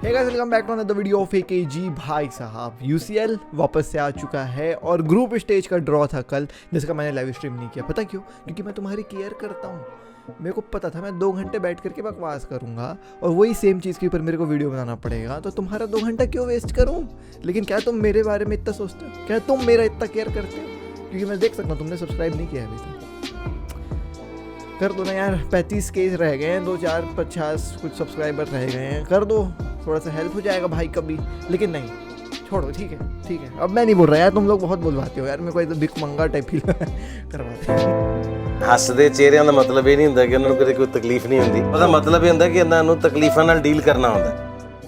Hey guys, welcome back to another video of AKG. भाई साहब UCL वापस से आ चुका है और ग्रुप स्टेज का ड्रॉ था कल, जिसका मैंने लाइव स्ट्रीम नहीं किया। पता क्यों? क्योंकि मैं तुम्हारी केयर करता हूँ। मेरे को पता था मैं 2 घंटे बैठ करके बकवास करूँगा और वही सेम चीज़ के ऊपर मेरे को वीडियो बनाना पड़ेगा, तो तुम्हारा 2 घंटा क्यों वेस्ट करूँ? लेकिन क्या तुम मेरे बारे में इतना सोचते हो? क्या तुम मेरा इतना केयर करते हो? क्योंकि मैं देख सकता हूँ तुमने सब्सक्राइब नहीं किया अभी तक। कर दो ना यार, 35 केस रह गए हैं, 2-4-50 कुछ सब्सक्राइबर रह गए हैं, कर दो, थोड़ा सा हेल्प हो जाएगा भाई कभी। लेकिन नहीं, छोड़ो, ठीक है। अब मैं नहीं बोल रहा यार, तुम लोग बहुत बुलवाते हो यार, मेरे को एकदम भिख मंगा टाइप फील करवाते। ਹੱਸਦੇ ਚਿਹਰਿਆਂ ਦਾ ਮਤਲਬ ਇਹ ਨਹੀਂ ਹੁੰਦਾ ਕਿ ਉਹਨਾਂ ਨੂੰ ਕਦੇ ਕੋਈ ਤਕਲੀਫ ਨਹੀਂ ਹੁੰਦੀ। ਉਹਦਾ ਮਤਲਬ ਇਹ ਹੁੰਦਾ ਕਿ ਇਹਨਾਂ ਨੂੰ ਤਕਲੀਫਾਂ ਨਾਲ ਡੀਲ करना ਹੁੰਦਾ।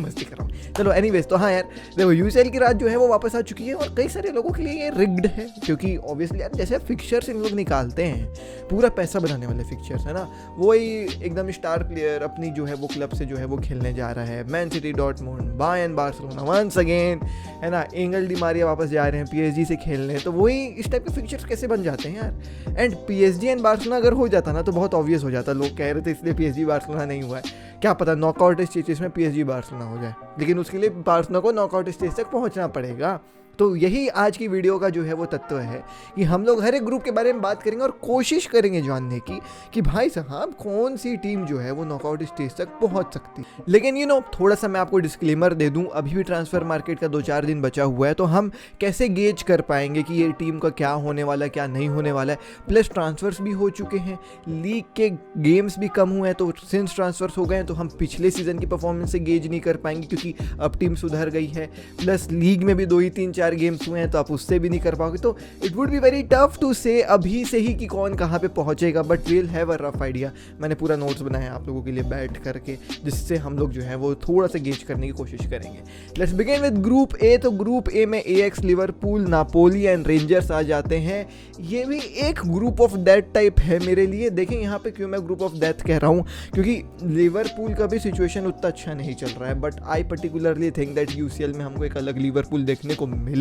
मस्ती कर रहा हूँ। चलो एनीवेज, तो हाँ यार देखो, यूसीएल की रात जो है वो वापस आ चुकी है और कई सारे लोगों के लिए ये रिग्ड है, क्योंकि ऑब्वियसली यार जैसे फिक्चर्स इन लोग निकालते हैं, पूरा पैसा बनाने वाले फिक्चर्स है ना, वही एकदम स्टार प्लेयर अपनी जो है वो क्लब से जो है वो खेलने जा रहा है। Man City, Dortmund, Bayern Barcelona once again, है ना, एंगल डी मारिया वापस जा रहे हैं पीएसजी से खेलने। तो वही इस टाइप के फिक्चर्स कैसे बन जाते हैं यार। एंड पीएसजी एंड बार्सिलोना अगर हो जाता ना तो बहुत ऑब्वियस हो जाता। लोग कह रहे थे इसलिए पीएसजी बार्सिलोना नहीं हुआ है, क्या पता नॉकआउट स्टेजेस में पीएसजी बार्सिलोना हो जाए, लेकिन उसके लिए बार्सिलोना को नॉकआउट स्टेज तक पहुंचना पड़ेगा। तो यही आज की वीडियो का जो है वो तत्व है कि हम लोग हर एक ग्रुप के बारे में बात करेंगे और कोशिश करेंगे जानने की कि भाई साहब कौन सी टीम जो है वो नॉकआउट स्टेज तक पहुंच सकती है। लेकिन थोड़ा सा मैं आपको डिस्क्लेमर दे दूं, अभी भी ट्रांसफर मार्केट का 2-4 दिन बचा हुआ है, तो हम कैसे गेज कर पाएंगे कि ये टीम का क्या होने वाला है, क्या नहीं होने वाला है। प्लस ट्रांसफर्स भी हो चुके हैं, लीग के गेम्स भी कम हुए हैं, तो सिंस ट्रांसफर्स हो गए हैं तो हम पिछले सीजन की परफॉर्मेंस से गेज नहीं कर पाएंगे, क्योंकि अब टीम सुधर गई है। प्लस लीग में भी 2 ही 3-4 गेम्स हुए हैं, तो आप उससे भी नहीं कर पाओगे। तो it would be very tough to say अभी से ही कि कौन कहाँ पे पहुंचेगा, but we'll have a rough idea. मैंने पूरा नोट्स बनाया आप लोगों के लिए बैठ करके, जिससे हम लोग जो है वो थोड़ा सा गेज करने की कोशिश करेंगे। Let's begin with group A. तो ग्रुप ए में Ajax, Liverpool, Napoli and Rangers आ जाते हैं। ये भी एक ग्रुप ऑफ डेथ टाइप है मेरे लिए। देखें यहाँ पे क्यों मैं ग्रुप ऑफ डेथ कह रहा हूँ, क्योंकि लिवरपूल का भी सिचुएशन उतना अच्छा नहीं चल रहा है, but I particularly think that UCL में हमको एक अलग लिवरपूल देखने को मिलेगी।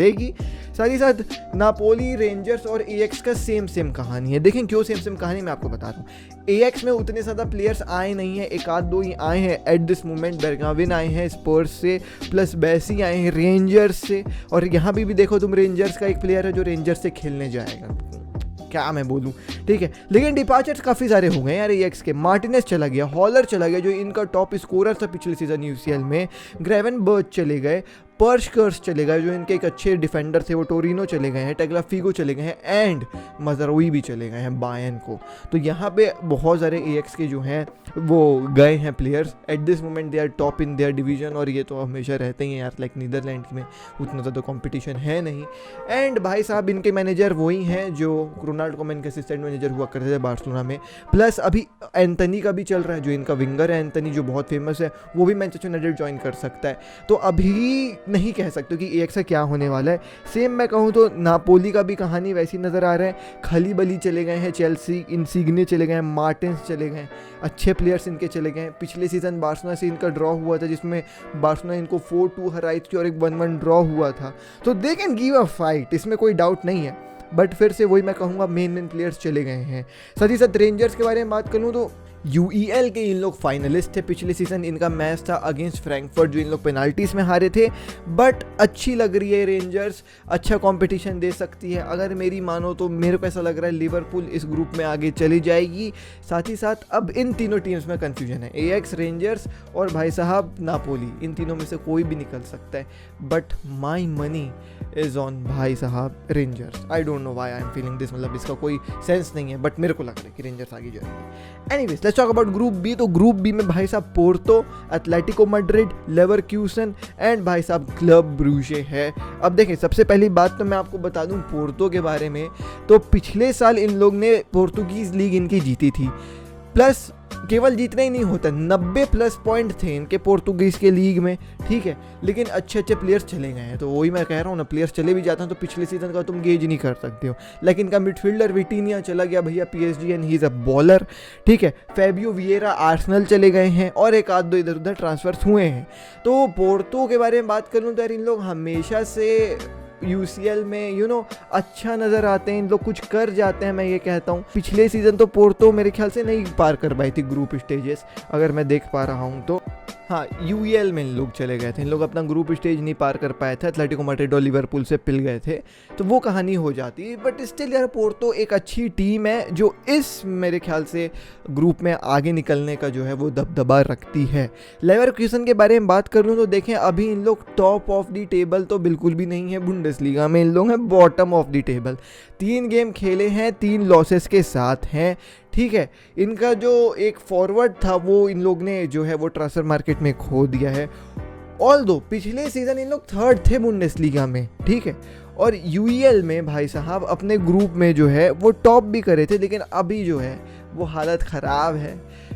साथ ही साथ नापोली, रेंजर्स और एएक्स का सेम कहानी है। देखें क्यों सेम कहानी, मैं आपको बता रहा हूँ। एएक्स में उतने ज़्यादा प्लेयर्स आए नहीं हैं, 1-2 ही आए हैं एट दिस मोमेंट। बेरगाविन आए हैं स्पर्स से, प्लस बैसी आए हैं रेंजर्स से, और यहाँ भी देखो तुम, रेंजर्स का एक प्लेयर है जो रेंजर्स से खेलने जाएगा। क्या मैं बोलूँ, ठीक है। लेकिन डिपार्चर्स काफ़ी सारे हो गए यार एएक्स के। मार्टिनेज चला गया, हॉलर चला गया जो इनका टॉप स्कोरर था पिछले सीजन यूसीएल में, ग्रेवेनबर्च चले गए, पर्शकर्स चले गए जो इनके एक अच्छे डिफेंडर थे, वो टोरिनो चले गए हैं, टेग्लाफिगो चले गए हैं, एंड मजरोई भी चले गए हैं बायर्न को। तो यहाँ पे बहुत सारे एएक्स के जो हैं वो गए हैं players. At this moment they are top in their division, और ये तो हमेशा रहते ही हैं यार। लाइक नीदरलैंड में उतना ज़्यादा कॉम्पिटिशन है नहीं। एंड भाई साहब इनके मैनेजर वही हैं जो रोनाल्ड कोमन के असिस्टेंट मैनेजर हुआ करते थे बार्सिलोना में। प्लस अभी एंथनी का भी चल रहा है, जो इनका विंगर है एंथनी, जो बहुत फेमस है, वो भी मैनचेस्टर यूनाइटेड ज्वाइन कर सकता है। तो अभी नहीं कह सकते कि एएक्स का क्या होने वाला है। सेम मैं कहूँ तो नापोली का भी कहानी वैसी नज़र आ रहा है। खलीबली चले गए हैं चेल्सी, इंसिग्ने चले गए हैं, मार्टिन्स चले गए हैं, अच्छे प्लेयर्स इनके चले गए हैं। पिछले सीजन बार्सिलोना से इनका ड्रॉ हुआ था, जिसमें बार्सिलोना इनको 4-2 हराई थी और एक 1-1 ड्रॉ हुआ था। तो they can give a fight, इसमें कोई डाउट नहीं है। बट फिर से वही मैं कहूँगा, मेन प्लेयर्स चले गए हैं। साथ ही साथ रेंजर्स के बारे में बात करूँ तो यूईएल के इन लोग फाइनलिस्ट थे पिछले सीजन। इनका मैच था अगेंस्ट फ्रैंकफर्ट, जो इन लोग पेनाल्टीज में हारे थे। बट अच्छी लग रही है रेंजर्स, अच्छा कंपटीशन दे सकती है। अगर मेरी मानो तो मेरे को ऐसा लग रहा है लिवरपूल इस ग्रुप में आगे चली जाएगी। साथ ही साथ अब इन तीनों टीम्स में कंफ्यूजन है, एएक्स, रेंजर्स और भाई साहब नापोली। इन तीनों में से कोई भी निकल सकता है, but my money is on भाई साहब rangers. I don't know why I am feeling this, मतलब इसका कोई सेंस नहीं है, बट मेरे को लग रहा है कि रेंजर्स आगे जाएंगे। Anyways, let's talk about group B. तो ग्रुप बी में भाई साहब Porto, Atletico Madrid, Leverkusen and भाई साहब क्लब ब्रूजे है। अब देखें, सबसे पहली बात तो मैं आपको बता दूं पोर्तो के बारे में। तो पिछले साल इन लोग ने पोर्तुगीज लीग इनकी जीती थी। प्लस केवल जीतना ही नहीं होता, 90+ पॉइंट थे इनके पोर्तुगीज के लीग में, ठीक है। लेकिन अच्छे प्लेयर्स चले गए हैं, तो वही मैं कह रहा हूँ ना, प्लेयर्स चले भी जाते हैं तो पिछले सीजन का तुम गेज नहीं कर सकते हो। लेकिन इनका मिडफील्डर विटिनिया चला गया भैया PSG and he is a bowler, ठीक है। फेबियो विएरा आर्सेनल चले गए हैं, और 1-2 इधर उधर ट्रांसफर्स हुए हैं। तो पोर्तो के बारे में बात करूँ तो यार इन लोग हमेशा से यूसीएल में अच्छा नज़र आते हैं, इन लोग कुछ कर जाते हैं, मैं ये कहता हूँ। पिछले सीज़न तो पोर्तो मेरे ख्याल से नहीं पार कर पाई थी ग्रुप स्टेजेस, अगर मैं देख पा रहा हूँ तो। हाँ, यूईएल में इन लोग चले गए थे, इन लोग अपना ग्रुप स्टेज नहीं पार कर पाए थे, एटलेटिको मैड्रिड और लिवरपूल से पिल गए थे, तो वो कहानी हो जाती। बट स्टिल यार पोर्तो एक अच्छी टीम है जो इस मेरे ख्याल से ग्रुप में आगे निकलने का जो है वो दबदबा रखती है। लेवरकुसन के बारे में बात करूँ तो देखें अभी इन लोग टॉप ऑफ द टेबल तो बिल्कुल भी नहीं है, बुंडेसलीगा में इन लोग हैं bottom of the table. 3 game खेले हैं, 3 लॉसेस के साथ हैं, ठीक है। इनका जो एक फॉरवर्ड था वो इन लोग ने जो है वो ट्रांसफर मार्केट में खो दिया है। ऑल्दो पिछले सीज़न इन लोग 3rd थे बुंडेसलीगा में, ठीक है, और यूईएल में भाई साहब अपने ग्रुप में जो है वो टॉप भी करे थे, लेकिन अभी जो है वो हालत ख़राब है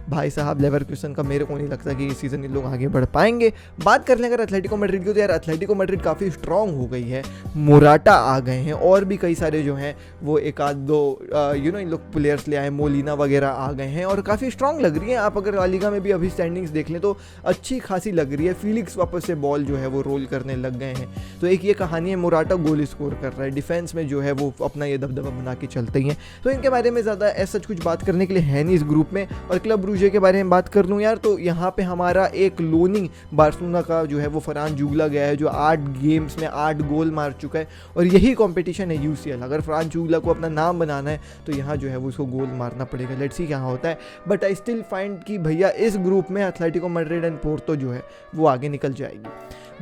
भाई साहब लेवरकुसन का। मेरे को नहीं लगता कि इस सीज़न इन लोग आगे बढ़ पाएंगे। बात कर लें अगर एटलेटिको मैड्रिड की, तो यार एटलेटिको मैड्रिड काफ़ी स्ट्रांग हो गई है, मोराटा आ गए हैं और भी कई सारे जो हैं वो एक आध दो इन लोग प्लेयर्स ले आए, मोलिना वगैरह आ गए हैं और काफ़ी स्ट्रांग लग रही है। आप अगर लालिगा में भी अभी स्टैंडिंग्स देख लें तो अच्छी खासी लग रही है। फीलिक्स वापस से बॉल जो है वो रोल करने लग गए हैं, तो एक ये कहानी है। मोराटा गोल स्कोर कर रहा है, डिफेंस में जो है वो अपना ये दबदबा बना के चलते ही हैं, तो इनके बारे में ज़्यादा ऐसा कुछ बात करने के लिए है नहीं इस ग्रुप में। और क्लब ब्रूजे के बारे में बात कर लूँ यार, तो यहाँ पे हमारा एक लोनिंग बार्सिलोना का जो है वो फरहान जूगला गया है, जो 8 गेम्स में 8 गोल मार चुका है, और यही कंपटीशन है यूसीएल। अगर फरहान जूगला को अपना नाम बनाना है तो यहाँ जो है वो उसको गोल मारना पड़ेगा। लेट्स सी क्या होता है, बट आई स्टिल फाइंड कि भैया इस ग्रुप में एटलेटिको मैड्रिड एंड पोर्तो जो है वो आगे निकल जाएगी।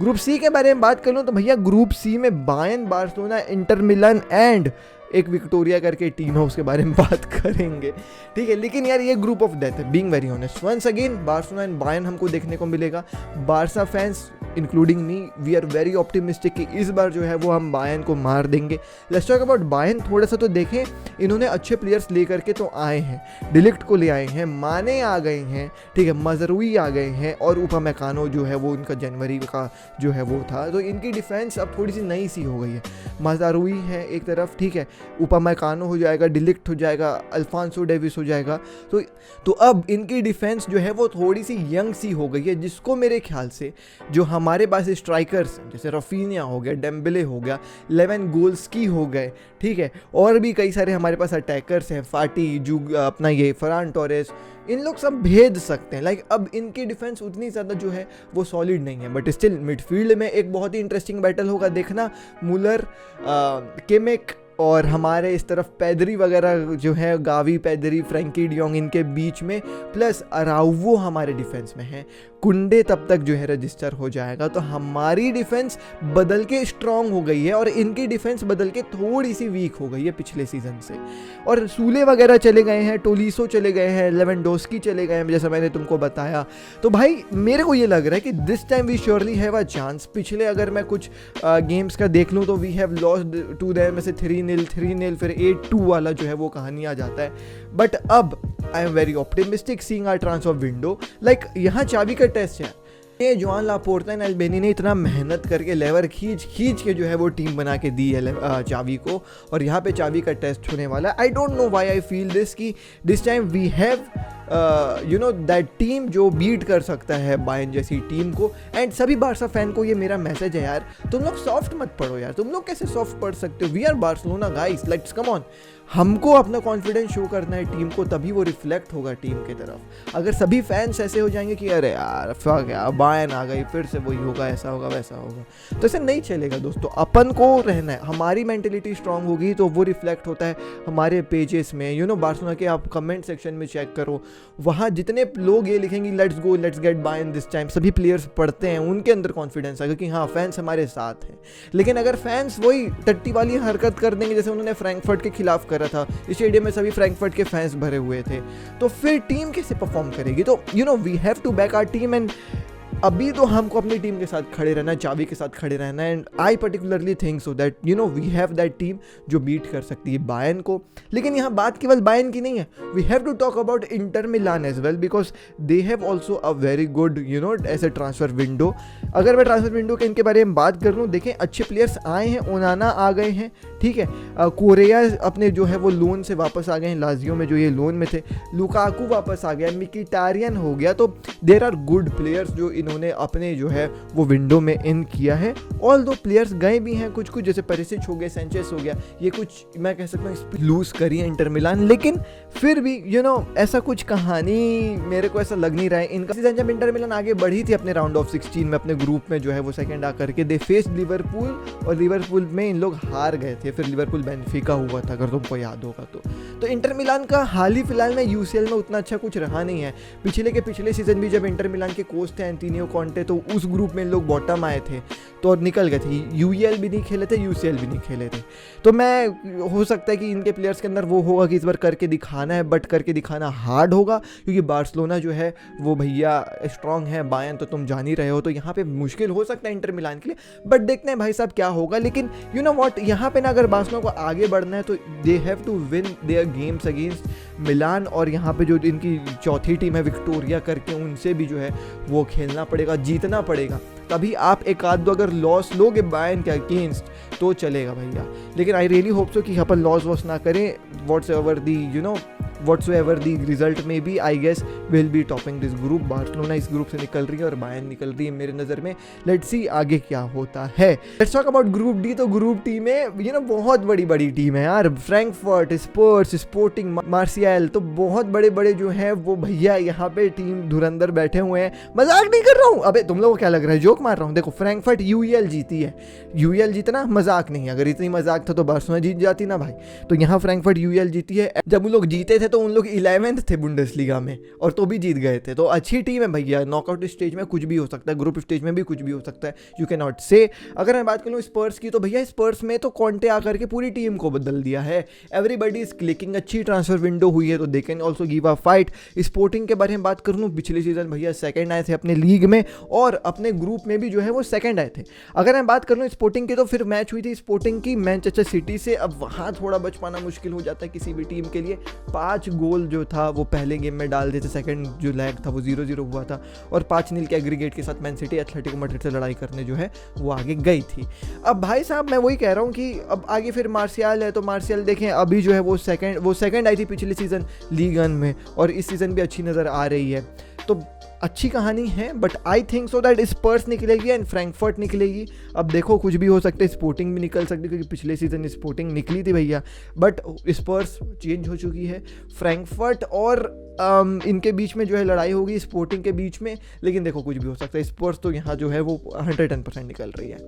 ग्रुप सी के बारे में बात कर लूँ तो भैया ग्रुप सी में Bayern, Barcelona, Inter Milan and एक विक्टोरिया करके टीम है, उसके बारे में बात करेंगे, ठीक है। लेकिन यार ये ग्रुप ऑफ डेथ है, being very honest. Once again Barcelona and Bayern हमको देखने को मिलेगा। Barca fans including me, we are very optimistic कि इस बार जो है वो हम बायर्न को मार देंगे। Let's talk about Bayern. थोड़ा सा तो देखें, इन्होंने अच्छे प्लेयर्स लेकर के तो आए हैं, डिलिक्ट को ले आए हैं, माने आ गए हैं, ठीक है, मजरूई आ गए हैं, और उपमेकानो जो है वो इनका जनवरी का जो है वो था, तो इनकी डिफेंस अब थोड़ी सी नई सी हो गई है। मजरूई है एक तरफ, ठीक है, उपमेकानो हो जाएगा, डिलिक्ट हो जाएगा, अल्फांसो डेविस हो जाएगा, तो अब इनकी डिफेंस जो है वो थोड़ी सी यंग सी हो गई है, जिसको मेरे ख्याल से जो हमारे पास स्ट्राइकर्स हैं जैसे रफीनिया हो गया, डेम्बले हो गया, लेवन गोल्स्की हो गए, ठीक है, और भी कई सारे हमारे पास अटैकर्स हैं, फाटी अपना ये फरान टोरेस, इन लोग सब भेज सकते हैं। लाइक अब इनकी डिफेंस उतनी ज़्यादा जो है वो सॉलिड नहीं है, बट स्टिल मिडफील्ड में एक बहुत ही इंटरेस्टिंग बैटल होगा देखना। मुलर, केमेक और हमारे इस तरफ पैदरी वगैरह जो है, गावी, पैदरी, फ्रैंकी डियोंग, इनके बीच में, प्लस अराउवो हमारे डिफेंस में है। कुंडे तब तक जो है रजिस्टर हो जाएगा, तो हमारी डिफेंस बदल के स्ट्रांग हो गई है और इनकी डिफेंस बदल के थोड़ी सी वीक हो गई है पिछले सीजन से। और सूले वगैरह चले गए हैं, टोलिसो चले गए हैं, लेवेंडोस्की चले गए हैं, जैसा मैंने तुमको बताया। तो भाई मेरे को ये लग रहा है कि this time we surely have a chance. पिछले अगर मैं कुछ गेम्स का देख लूँ तो we have lost to them में से 3-0, फिर 8-2 वाला जो है वो कहानी आ जाता है। बट अब I am very optimistic seeing our transfer window. Like यहाँ चाबी का टेस्ट है। ये जोआन लापोर्ता एंड अल्बेनी ने इतना मेहनत करके लेवर खींच के जो है वो टीम बना के दी है चाबी को, और यहाँ पे चाबी का टेस्ट होने वाला है। I don't know why I feel this कि this time we have that team जो बीट कर सकता है बायर्न जैसी टीम को। एंड सभी बार्सा फैन को ये मेरा मैसेज है यार, तुम लोग सॉफ्ट मत पढ़ो यार। तुम लोग कैसे सॉफ्ट पढ़ सकते हो? We are Barcelona guys, let's come on. हमको अपना कॉन्फिडेंस शो करना है टीम को, तभी वो रिफ्लेक्ट होगा टीम की तरफ। अगर सभी फैंस ऐसे हो जाएंगे कि अरे यार फक यार बायर्न आ गई, फिर से वही होगा, ऐसा होगा वैसा होगा, तो ऐसे नहीं चलेगा दोस्तों। अपन को रहना है, हमारी मेंटेलिटी स्ट्रांग होगी तो वो रिफ्लेक्ट होता है हमारे पेजेस में। बार्सिलोना के आप कमेंट सेक्शन में चेक करो, वहाँ जितने लोग ये लिखेंगे let's go, let's get Bayern this time, सभी प्लेयर्स पढ़ते हैं, उनके अंदर कॉन्फिडेंस आएगा कि हाँ फैंस हमारे साथ हैं। लेकिन अगर फैंस वही टट्टी वाली हरकत कर देंगे जैसे उन्होंने फ्रैंकफर्ट के खिलाफ करा था, स्टेडियम में सभी फ्रैंकफर्ट के फैंस भरे हुए थे, तो फिर टीम कैसे परफॉर्म करेगी? तो we have to back our team. And अभी तो हमको अपनी टीम के साथ खड़े रहना है, चाबी के साथ खड़े रहना है। And I particularly think so that we have that team जो बीट कर सकती है बायर्न को। लेकिन यहाँ बात केवल बायर्न की नहीं है, we have to talk about Inter Milan as well, because they have also a very good ऐसे ट्रांसफर विंडो। अगर मैं ट्रांसफर विंडो के इनके बारे में बात कर लूँ, देखें अच्छे प्लेयर्स आए हैं, ओनाना आ गए हैं, ठीक है, कोरेया अपने जो है वो लोन से वापस आ गए हैं, लाजियो में जो ये लोन में थे, लुकाकू वापस आ गया, मिकिटारियन हो गया, तो देर आर गुड प्लेयर्स जो इन्होंने अपने जो है वो विंडो में इन किया है। ऑल दो प्लेयर्स गए भी हैं कुछ कुछ, जैसे पेरिसिच हो गया, सेंचेस हो गया, ये कुछ मैं कह सकता हूँ लूज करी है इंटर मिलान, लेकिन फिर भी ऐसा कुछ कहानी मेरे को ऐसा लग नहीं रहा है इनका। सीजन जब इंटर मिलान आगे बढ़ी थी अपने राउंड ऑफ 16 में अपने ग्रुप में जो है वो सेकंड आ करके दे फेस लिवरपूल, और लिवरपूल में इन लोग हार गए थे, फिर लिवरपूल बेंफिका हुआ था अगर तुमको याद होगा तो इंटर मिलान का हाल ही फिलहाल में यूसीएल में उतना अच्छा कुछ रहा नहीं है। पिछले सीजन भी जब इंटर मिलान के कोच थे एंटोनियो कॉन्टे, तो उस ग्रुप में इन लोग बॉटम आए थे तो निकल गए थे, यूईएल भी नहीं खेले थे, यूसीएल भी नहीं खेले थे। तो मैं हो सकता है कि इनके प्लेयर्स के अंदर वो होगा कि इस बार करके दिखाना है, बट करके दिखाना हार्ड होगा क्योंकि बार्सिलोना जो है वो भैया स्ट्रांग है, बायर्न तो तुम जान ही रहे हो, तो यहाँ पे मुश्किल हो सकता है इंटर मिलान के लिए, बट देखते हैं भाई साहब क्या होगा। लेकिन यू नो व्हाट, यहाँ पे ना अगर बार्सिलोना को आगे बढ़ना है तो they have to win their games against Milan, और यहाँ पे जो इनकी चौथी टीम है विक्टोरिया करके, उनसे भी जो है वो खेलना पड़ेगा, जीतना पड़ेगा, तभी आप एक आध दो अगर लॉस लोगे बायर्न के अगेंस्ट तो चलेगा भैया। लेकिन आई रियली होप सो कि यहाँ पर लॉस वॉस ना करें, whatsoever the result may be, I guess will be topping this group। Barcelona इस ग्रुप से निकल रही है और बायर्न निकल रही है मेरे नज़र में। लेट्स सी आगे क्या होता है। Let's talk about group D. तो ग्रुप डी में बहुत बड़ी टीम है यार, फ्रैंकफर्ट, स्पर्स, स्पोर्टिंग, मार्सियल, तो बहुत बड़े जो हैं वो भैया यहाँ पे टीम धुरंधर बैठे हुए हैं। मजाक नहीं कर रहा हूँ, अबे तुम लोगों को क्या लग रहा है जोक मार रहा हूँ। देखो फ्रैंकफर्ट यूईएल जीती है, यूईएल जीतना मजाक नहीं है, अगर इतनी मजाक था तो बार्सिलोना जीत जाती ना भाई। तो यहाँ फ्रैंकफर्ट यूईएल जीती है। जब उन लोग जीते थे तो उन लोग 11th थे बुंडेसलीगा में और तो भी जीत गए थे, तो अच्छी टीम है भैया। नॉकआउट स्टेज में कुछ भी हो सकता है, ग्रुप स्टेज में भी कुछ भी हो सकता है, यू कैन नॉट से। अगर मैं बात करूँ स्पर्स की, तो भैया स्पर्स में तो कॉन्टे आकर के पूरी टीम को बदल दिया है, एवरीबडी इज क्लिकिंग, अच्छी ट्रांसफर विंडो हुई है तो they can also give a fight. Sporting के बारे में बात करूँ, पिछले सीजन भैया सेकंड आए थे अपने लीग में और अपने ग्रुप में भी जो है वो सेकंड आए थे। अगर मैं बात करूँ स्पोर्टिंग की, तो फिर मैच हुई थी स्पोर्टिंग की मैनचेस्टर सिटी से, अब वहाँ थोड़ा बच पाना मुश्किल हो जाता है किसी भी टीम के लिए। 5 गोल जो था वो पहले गेम में डाल देते, सेकंड जो लैग था वो 0-0 हुआ था और 5-0 के एग्रीगेट के साथ मैन सिटी एथलेटिको मैड्रिड से लड़ाई करने जो है वो आगे गई थी। अब भाई साहब मैं वही कह रहा हूँ कि अब आगे फिर मार्सियल है, तो मार्सियल देखें अभी जो है वो सेकंड आई थी पिछले सीजन लीग 1 में और इस सीजन भी अच्छी नज़र आ रही है, तो अच्छी कहानी है। But I think so that Spurs निकलेगी एंड फ्रैंकफर्ट निकलेगी। अब देखो कुछ भी हो सकता है, स्पोर्टिंग भी निकल सकती है क्योंकि पिछले सीजन स्पोर्टिंग निकली थी भैया, बट स्पर्स चेंज हो चुकी है। फ्रैंकफर्ट और इनके बीच में जो है लड़ाई होगी स्पोर्टिंग के बीच में, लेकिन देखो कुछ भी हो सकता है। स्पर्स तो यहाँ जो है वो 110% निकल रही है।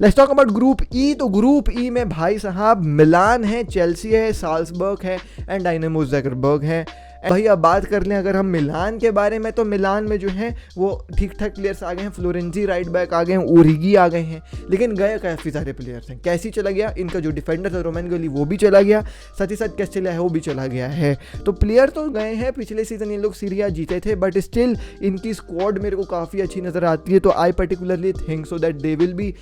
लेट्स टॉक अबाउट ग्रुप ई। तो ग्रुप ई में भाई साहब मिलान है, चेल्सी है, साल्सबर्ग है एंड डायनामो ज़ाग्रेब है। भैया बात कर लें अगर हम मिलान के बारे में, तो मिलान में जो है वो ठीक ठाक प्लेयर्स आ गए हैं, फ्लोरेंजी राइट बैक आ गए हैं, ओरिगी आ गए हैं, लेकिन गए काफ़ी सारे प्लेयर्स हैं। कैसी चला गया, इनका जो डिफेंडर था रोमन गोली वो भी चला गया, साथ ही साथ कैस्टेला है वो भी चला गया है। तो प्लेयर तो गए हैं, पिछले सीजन ये लोग सीरिया जीते थे, बट स्टिल इनकी स्क्वाड मेरे को काफ़ी अच्छी नज़र आती है। तो आई particularly think so that they will be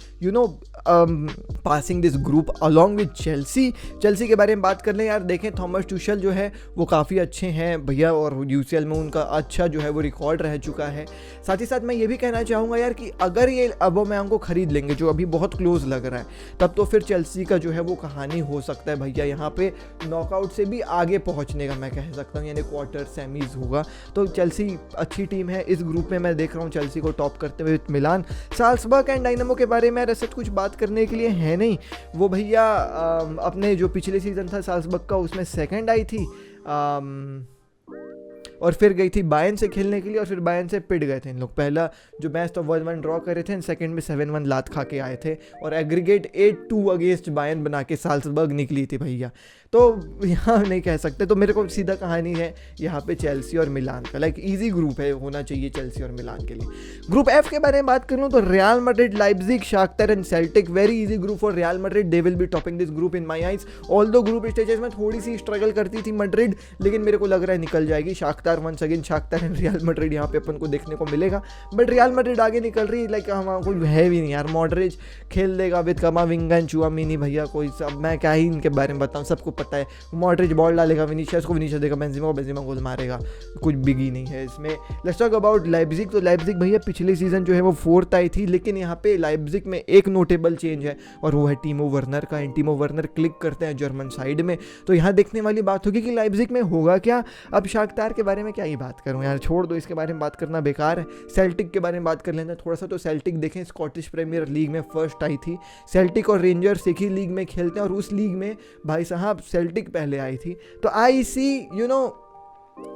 passing this group along with Chelsea के बारे में बात कर लें यार, देखें थॉमस टुशल जो है वो काफ़ी अच्छे हैं भैया और यूसीएल में उनका अच्छा जो है वो रिकॉर्ड रह चुका है। साथ ही साथ मैं ये भी कहना चाहूँगा यार कि अगर ये अबोमेयांग को खरीद लेंगे जो अभी बहुत क्लोज लग रहा है, तब तो फिर चेल्सी का जो है वो कहानी हो सकता है भैया यहाँ पे नॉकआउट से भी आगे पहुँचने का, मैं कह सकता हूँ, यानी क्वार्टर सेमीज होगा। तो चेल्सी अच्छी टीम है, इस ग्रुप में मैं देख रहा हूँ चेल्सी को टॉप करते हुए मिलान। साल्सबर्ग एंड डायनामो के बारे में ऐसा कुछ बात करने के लिए है नहीं, वो भैया अपने जो पिछले सीजन था साल्सबर्ग का उसमें सेकंड आई थी और फिर गई थी बायर्न से खेलने के लिए और फिर बायर्न से पिट गए थे इन लोग। पहला जो मैच तो 1-1 ड्रॉ करे थे, सेकंड में 7-1 लात खा के आए थे और एग्रीगेट 8-2 अगेंस्ट बायर्न बना के साल्सबर्ग निकली थी भैया। तो यहाँ नहीं कह सकते, तो मेरे को सीधा कहानी है यहाँ पे चेल्सी और मिलान का, लाइक इजी ग्रुप है, होना चाहिए चेल्सी और मिलान के लिए। ग्रुप एफ के बारे में बात करूँ तो Real Madrid, Leipzig, Shakhtar and Celtic, very easy group for Real Madrid, they will be topping this group in my eyes. Although group stages में थोड़ी सी स्ट्रगल करती थी मैड्रिड, लेकिन मेरे को लग रहा है निकल जाएगी। Shakhtar once again, Shakhtar and Real Madrid यहाँ पे अपन को देखने को मिलेगा, बट रियल मैड्रिड आगे निकल रही है, लाइक हमारा कोई है भी नहीं यार। मॉडरिच खेल देगा विद कमाविंगा एंड चुआमिनी भैया, कोई सब मैं क्या ही इनके बारे में बताऊँ, सबको पता है। मॉडरिच बॉल डालेगा, विनीशियस को विनीशियस देगा, बेंजेमा को बेंजेमा गोल मारेगा, कुछ बिगी नहीं है इसमें। Let's talk about Leipzig. तो लाइप्जिग भैया पिछले सीजन जो है वो 4th आई थी, लेकिन यहाँ पे लाइप्जिग में एक नोटेबल चेंज है और वो है टीमो वर्नर का। टीमो वर्नर क्लिक करते हैं जर्मन साइड में, तो यहाँ देखने वाली बात होगी कि लाइप्जिग में होगा क्या। अब शाख्तार के बारे बारे में क्या ही बात करूँ यार, छोड़ दो, इसके बारे में बात करना बेकार है। सेल्टिक के बारे में बात कर लेना थोड़ा सा। तो सेल्टिक देखें, स्कॉटिश प्रीमियर लीग में फर्स्ट आई थी। सेल्टिक और रेंजर्स एक ही लीग में खेलते हैं और उस लीग में भाई साहब सेल्टिक पहले आई थी। तो आई सी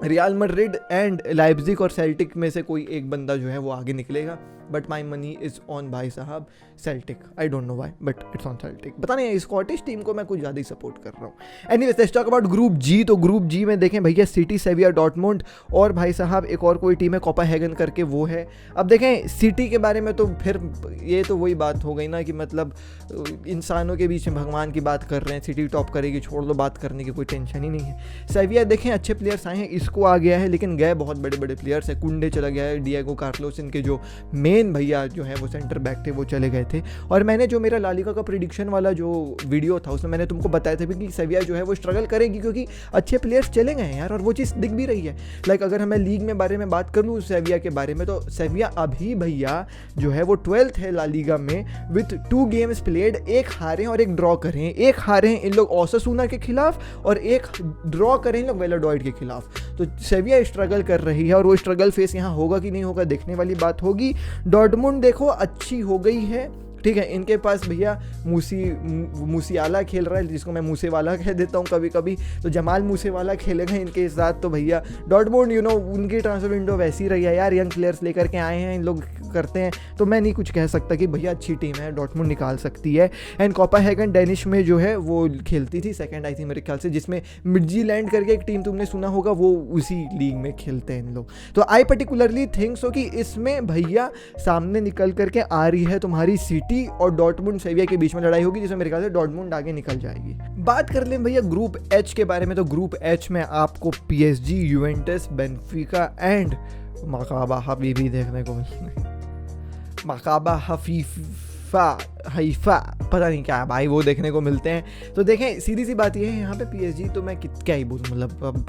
रियल मैड्रिड एंड लाइप्जिग और सेल्टिक में से कोई एक बंदा जो है वो आगे निकलेगा, but my money is on भाई साहब Celtic. I don't know why, but it's on Celtic. पता नहीं, स्कॉटिश टीम को मैं कुछ ज़्यादा ही सपोर्ट कर रहा हूँ। Anyways, let's talk about group G. तो ग्रुप जी में देखें भैया, सिटी, सेविया, डॉर्टमुंड और भाई साहब एक और कोई टीम है कोपेनहेगन करके, वो है। अब देखें सिटी के बारे में तो फिर ये तो वही बात हो गई ना कि मतलब इंसानों के बीच में भगवान की बात कर रहे हैं, सिटी टॉप करेगी, छोड़ लो, बात करने की कोई टेंशन ही नहीं है। सेविया देखें, अच्छे प्लेयर्स आए हैं, इसको आ गया है, लेकिन गए बहुत बड़े बड़े प्लेयर्स है। कुंडे चला गया है, डिएगो कार्लोस, इनके जो मेन भैया जो है वो सेंटर बैक थे वो चले गए थे। और मैंने जो मेरा लालिगा का प्रेडिक्शन वाला जो वीडियो था उसमें मैंने तुमको बताया था कि सेविया जो है वो स्ट्रगल करेगी, क्योंकि अच्छे प्लेयर्स चले गए हैं यार, और वो चीज़ दिख भी रही है। लाइक अगर हमें लीग में बारे में बात करूँ सेविया के बारे में, तो सेविया अभी भैया जो है वो 12th है लालिगा में विथ 2 गेम्स प्लेड, 1 हारे हैं और 1 ड्रॉ करे हैं। 1 हारे हैं इन लोग ओसासुना के खिलाफ और 1 ड्रॉ करे इन लोग वैलाडोलिड के खिलाफ। तो सेविया स्ट्रगल कर रही है और वो स्ट्रगल फेस यहाँ होगा कि नहीं होगा देखने वाली बात होगी। डॉर्टमुंड देखो अच्छी हो गई है, ठीक है, इनके पास भैया मूसियाला खेल रहा है, जिसको मैं मूसे वाला कह देता हूँ कभी कभी, तो जमाल मूसे वाला खेलेगा इनके साथ। तो भैया डॉर्टमुंड उनकी ट्रांसफर विंडो वैसी रही है यार, यंग प्लेयर्स लेकर के आए हैं इन लोग करते हैं, तो मैं नहीं कुछ कह सकता कि भैया अच्छी टीम है, डॉर्टमुंड निकाल सकती है। एंड कोपेनहेगन डेनिश में जो है वो खेलती थी, सेकंड आई थी मेरे ख्याल से, जिसमें मिडजीलैंड करके एक टीम तुमने सुना होगा, वो उसी लीग में खेलते हैं इन लोग। तो आई पर्टिकुलरली थिंक सो कि इसमें भैया सामने निकल करके आ रही है तुम्हारी सिटी और डॉर्टमुंड सेविया के बीच में लड़ाई होगी, जिसमें मेरे ख्याल से डॉर्टमुंड आगे निकल जाएगी। बात कर लें भैया ग्रुप एच के बारे में, तो ग्रुप एच में आपको PSG, यूवेंटस, बेनफिका एंड मकाबा हफीफी देखने को मिलते, मकाबा हईफा पता नहीं क्या है भाई, वो देखने को मिलते हैं। तो देखें, सीधी सी बात ये है यहाँ पे PSG तो मैं क्या ही बोलूँ, मतलब अब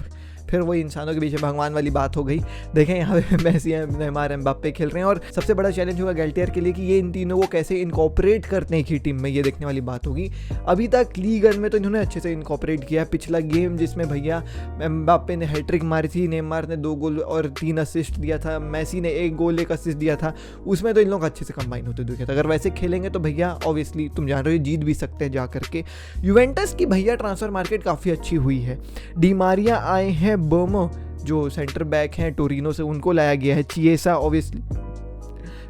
फिर वही इंसानों के बीच में भगवान वाली बात हो गई। देखें यहाँ पे मेसी, नेमार, एम्बाप्पे खेल रहे हैं और सबसे बड़ा चैलेंज होगा गैल्टियर के लिए कि ये इन तीनों को कैसे इनकॉर्पोरेट करते हैं एक ही टीम में, ये देखने वाली बात होगी। अभी तक लीग में तो इन्होंने अच्छे से इनकॉर्पोरेट किया है। पिछला गेम जिसमें भैया एम्बाप्पे ने हैट्रिक मारी थी, नेमार ने 2 गोल और 3 असिस्ट दिया था, मेसी ने 1 गोल 1 असिस्ट दिया था, उसमें तो इन लोग अच्छे से कंबाइन होते दिखे थे। अगर वैसे खेलेंगे तो भैया ऑब्वियसली तुम जान रहे हो जीत भी सकते हैं जा करके। यूवेंटस की भैया ट्रांसफर मार्केट काफ़ी अच्छी हुई है। डी मारिया आए हैं, बोमो जो सेंटर बैक हैं टोरिनो से, उनको लाया गया है, चिएसा ऑब्वियसली,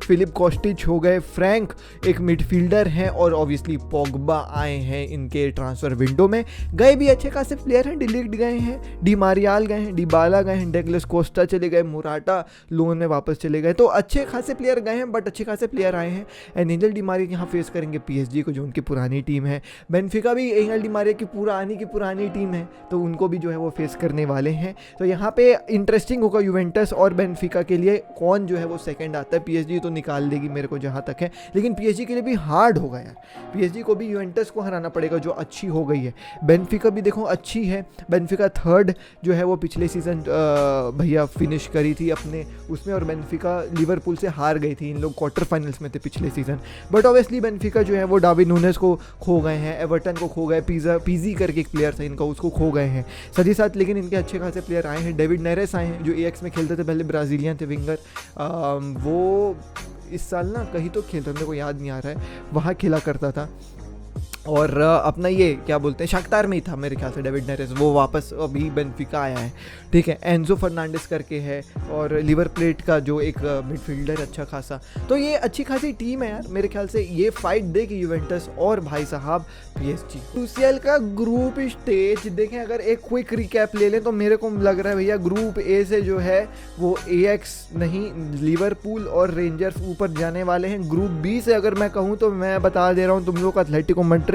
फिलिप कोस्टिच हो गए, फ्रैंक एक मिडफील्डर हैं और ऑब्वियसली पोग्बा आए हैं इनके ट्रांसफर विंडो में। गए भी अच्छे खासे प्लेयर हैं, डिलीट गए हैं, डी मारियाल गए हैं, डिबाला गए हैं, डेगलस कोस्टा चले गए, मुराटा लोन में वापस चले गए। तो अच्छे खासे प्लेयर गए हैं, बट अच्छे खासे प्लेयर आए हैं। एंड एंजल डी मारिया यहाँ फेस करेंगे PSG को, जो उनकी पुरानी टीम है। बेनफिका भी एंजल डी मारिया की पुरानी टीम है, तो उनको भी जो है वो फेस करने वाले हैं। तो यहाँ पे इंटरेस्टिंग होगा यूवेंटस और बेनफिका के लिए, कौन जो है वो सेकंड आता है। PSG तो निकाल देगी मेरे को जहाँ तक है, लेकिन PSG के लिए भी हार्ड होगा यार। PSG को भी यूवेंटस को हराना पड़ेगा जो अच्छी हो गई है। बेनफिका भी देखो अच्छी है, बेनफिका 3rd जो है वो पिछले सीजन भैया फिनिश करी थी अपने उसमें, और बेनफिका लिवरपूल से हार गई थी, इन लोग क्वार्टर फाइनल्स में थे पिछले सीजन। बट ऑब्वियसली बेनफिका जो है वो डार्विन नूनेस को खो गए हैं, एवर्टन को खो गए, पीजी करके एक प्लेयर था इनका, उसको खो गए हैं साथ ही साथ। लेकिन इनके अच्छे खासे प्लेयर आए हैं। डेविड नेरेस आए हैं जो AX में खेलते थे पहले, ब्राज़ीलियन थे विंगर, वो इस साल ना कहीं तो खेलता, मेरे को याद नहीं आ रहा है, वहाँ खेला करता था। और अपना ये क्या बोलते हैं, शाख्तार में ही था मेरे ख्याल से डेविड नेरेस, वो वापस अभी बेनफिका आया है, ठीक है। एंजो फर्नांडिस करके है, और लिवर प्लेट का जो एक मिडफील्डर अच्छा खासा। तो ये अच्छी खासी टीम है यार, मेरे ख्याल से ये फाइट देगी यूवेंटस और भाई साहब PSG। UCL का ग्रुप स्टेज देखें, अगर एक क्विक रिकैप ले लें तो मेरे को लग रहा है भैया ग्रुप A से जो है वो AX नहीं, लिवरपूल और रेंजर्स ऊपर जाने वाले हैं। ग्रुप B से अगर मैं कहूँ तो मैं बता दे रहा हूँ तुम लोग को, एथलेटिको मैड्रिड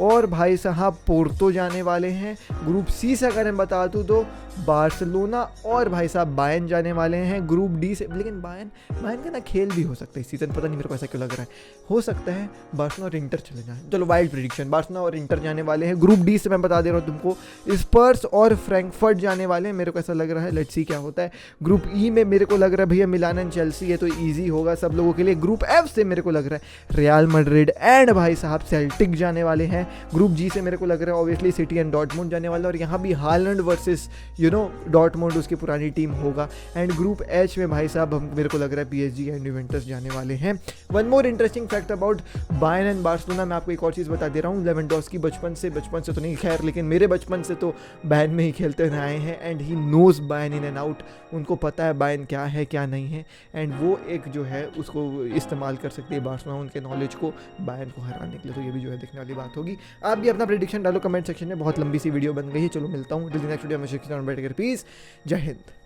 और भाई साहब पोर्तो जाने वाले हैं। ग्रुप C से अगर मैं बता दूँ तो बार्सिलोना और भाई साहब बायर्न जाने वाले हैं। ग्रुप D से, लेकिन बायर्न का ना खेल भी हो सकता है इस सीजन, पता नहीं मेरे को ऐसा क्यों लग रहा है, हो सकता है बार्सिलोना और इंटर चले जाए। चलो वाइल्ड प्रेडिक्शन, बार्सिलोना और इंटर जाने वाले हैं। ग्रुप D से मैं बता दे रहा हूँ तुमको, स्पर्स और फ्रैंकफर्ट जाने वाले हैं, मेरे को ऐसा लग रहा है। लेट्स सी क्या होता है। ग्रुप E में मेरे को लग रहा है भैया मिलान एंड चेल्सी है, तो ईजी होगा सब लोगों के लिए। ग्रुप F से मेरे को लग रहा है रियल मैड्रिड एंड भाई साहब सेल्टिक जाने वाले हैं। ग्रुप G से मेरे को लग रहा है ऑब्वियसली सिटी एंड डॉर्टमुंड जाने वाला है, और यहाँ भी हालैंड वर्सेस डॉर्टमुंड उसकी पुरानी टीम होगा। एंड ग्रुप एच में भाई साहब मेरे को लग रहा है PSG एंड यूवेंटस जाने वाले हैं। One more interesting fact about Bayern and Barcelona, मैं आपको एक और चीज़ बता दे रहा हूँ। लेवेंडोव्स्की बचपन से तो नहीं खैर, लेकिन मेरे बचपन से तो बायर्न में ही खेलते हुए आए हैं and he knows Bayern in and out. उनको पता है बायर्न क्या है क्या नहीं है, एंड वो एक जो है उसको इस्तेमाल कर सकती है बार्सिलोना उनके नॉलेज को बायर्न को हराने के लिए। तो ये भी जो है देखने वाली बात होगी। आप भी अपना प्रेडिक्शन डालो कमेंट सेक्शन में। बहुत लंबी सी वीडियो बन गई है, चलो मिलता हूँ। टिल द नेक्स्ट वीडियो में पीस। जय हिंद।